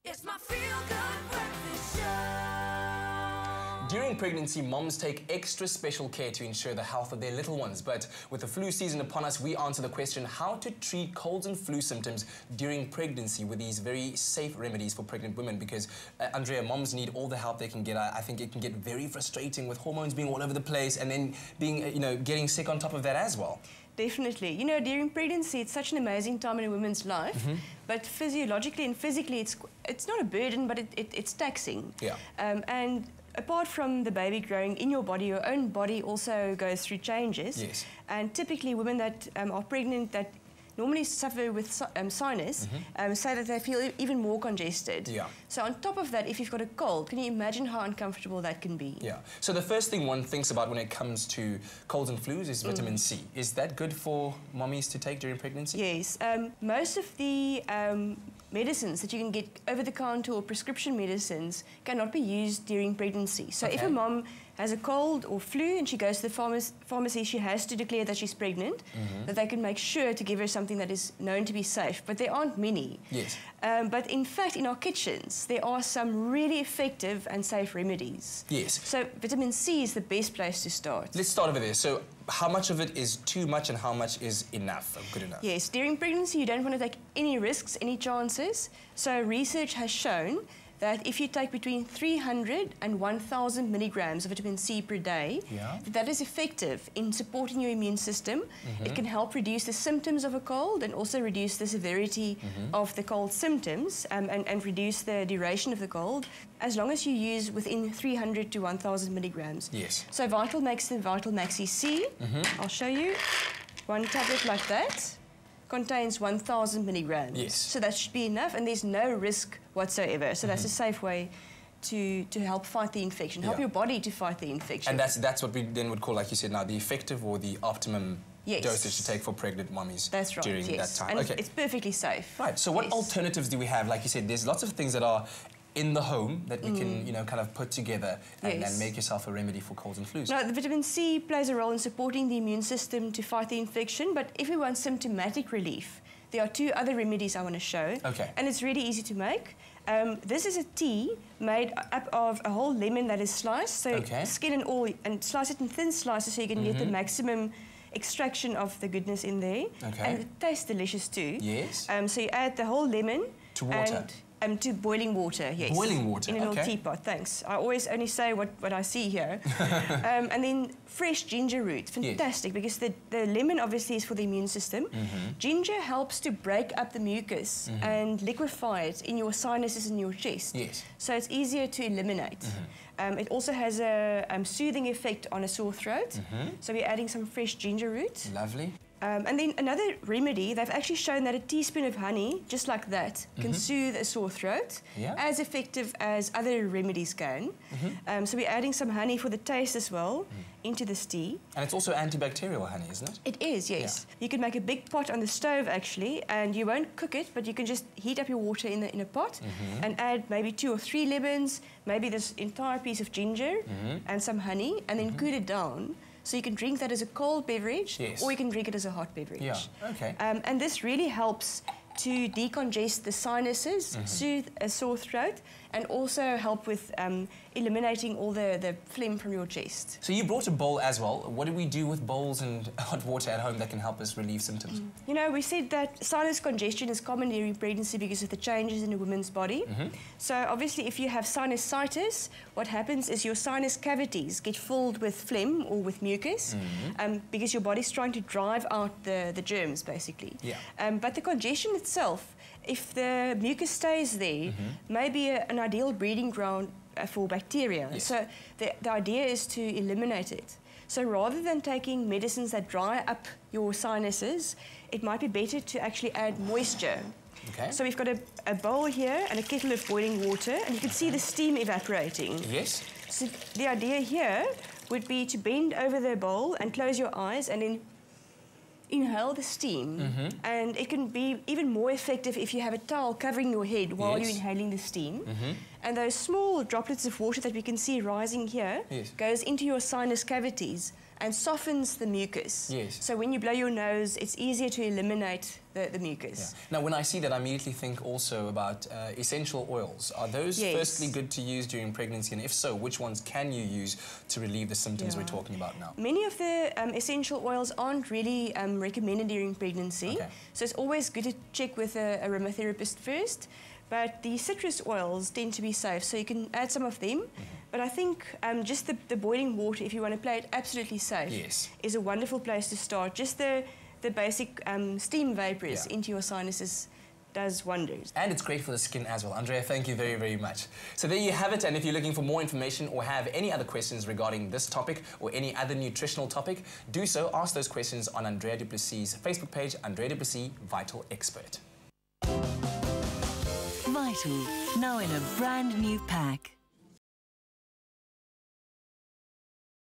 It's my feel-good breakfast show. During pregnancy, moms take extra special care to ensure the health of their little ones. But with the flu season upon us, we answer the question how to treat colds and flu symptoms during pregnancy with these very safe remedies for pregnant women. Because, Andrea, moms need all the help they can get. I think it can get very frustrating with hormones being all over the place and then being, getting sick on top of that as well. Definitely. You know, during pregnancy, it's such an amazing time in a woman's life, but physiologically and physically, it's not a burden, but it's taxing. Yeah. And apart from the baby growing in your body, your own body also goes through changes. Yes. And typically, women that are pregnant that normally suffer with sinus say that they feel even more congested. Yeah. So on top of that, if you've got a cold, can you imagine how uncomfortable that can be? Yeah. So the first thing one thinks about when it comes to colds and flus is vitamin C. Is that good for mommies to take during pregnancy? Yes. Most of the medicines that you can get over-the-counter or prescription medicines cannot be used during pregnancy. So if a mom has a cold or flu and she goes to the pharmacy, she has to declare that she's pregnant, that they can make sure to give her something that is known to be safe. But there aren't many. Yes. But in fact, in our kitchens, there are some really effective and safe remedies. Yes. So vitamin C is the best place to start. Let's start over there. So how much of it is too much and how much is enough, or good enough? Yes, during pregnancy, you don't want to take any risks, any chances. So research has shown that if you take between 300 and 1,000 milligrams of vitamin C per day, that is effective in supporting your immune system. It can help reduce the symptoms of a cold and also reduce the severity of the cold symptoms and reduce the duration of the cold, as long as you use within 300 to 1,000 milligrams. Yes. So Vital makes the Vital Maxi C. I'll show you. One tablet like that contains 1,000 milligrams. Yes. So that should be enough, and there's no risk whatsoever. So that's a safe way to help fight the infection, help your body to fight the infection. And that's what we then would call, like you said now, the effective or the optimum dosage to take for pregnant mummies during that time. And it's perfectly safe. Right, so what alternatives do we have? Like you said, there's lots of things that are in the home that we can, kind of put together and make yourself a remedy for colds and flus. Now, the vitamin C plays a role in supporting the immune system to fight the infection, but if we want symptomatic relief, there are two other remedies I want to show. Okay. And it's really easy to make. This is a tea made up of a whole lemon that is sliced, so skin and all, and slice it in thin slices so you can get the maximum extraction of the goodness in there. Okay. And it tastes delicious too. Yes. So you add the whole lemon. To water? To boiling water, yes. Boiling water, in a little teapot, thanks. I always only say what I see here. And then fresh ginger root, fantastic, because the lemon obviously is for the immune system. Ginger helps to break up the mucus and liquefy it in your sinuses and your chest. Yes. So it's easier to eliminate. It also has a soothing effect on a sore throat. So we're adding some fresh ginger root. Lovely. And then another remedy, they've actually shown that a teaspoon of honey, just like that, can soothe a sore throat, as effective as other remedies can. So we're adding some honey for the taste as well into this tea. And it's also antibacterial honey, isn't it? It is, yes. You can make a big pot on the stove, actually, and you won't cook it, but you can just heat up your water in a pot and add maybe 2 or 3 lemons, maybe this entire piece of ginger and some honey, and then cool it down. So you can drink that as a cold beverage, or you can drink it as a hot beverage. Yeah, okay. And this really helps to decongest the sinuses, soothe a sore throat, and also help with eliminating all the phlegm from your chest. So you brought a bowl as well. What do we do with bowls and hot water at home that can help us relieve symptoms? You know, we said that sinus congestion is common during pregnancy because of the changes in a woman's body. So obviously if you have sinusitis, what happens is your sinus cavities get filled with phlegm or with mucus because your body's trying to drive out the germs, basically. But the congestion itself, if the mucus stays there, may be an ideal breeding ground for bacteria. So the idea is to eliminate it. So rather than taking medicines that dry up your sinuses, it might be better to actually add moisture. So we've got a bowl here and a kettle of boiling water, and you can see the steam evaporating. Yes. So the idea here would be to bend over the bowl and close your eyes and then inhale the steam, and it can be even more effective if you have a towel covering your head while you're inhaling the steam. And those small droplets of water that we can see rising here goes into your sinus cavities and softens the mucus. Yes. So when you blow your nose, it's easier to eliminate the mucus. Now, when I see that, I immediately think also about essential oils. Are those Yes. firstly good to use during pregnancy? And if so, which ones can you use to relieve the symptoms we're talking about now? Many of the essential oils aren't really recommended during pregnancy. Okay. So it's always good to check with a aromatherapist first. But the citrus oils tend to be safe, so you can add some of them. But I think just the boiling water, if you want to play it absolutely safe, Yes. is a wonderful place to start. Just the basic steam vapors into your sinuses does wonders. And it's great for the skin as well. Andrea, thank you very, very much. So there you have it. And if you're looking for more information or have any other questions regarding this topic or any other nutritional topic, do so. Ask those questions on Andrea du Plessis' Facebook page, Andrea du Plessis, Vital Expert. Vital, now in a brand new pack.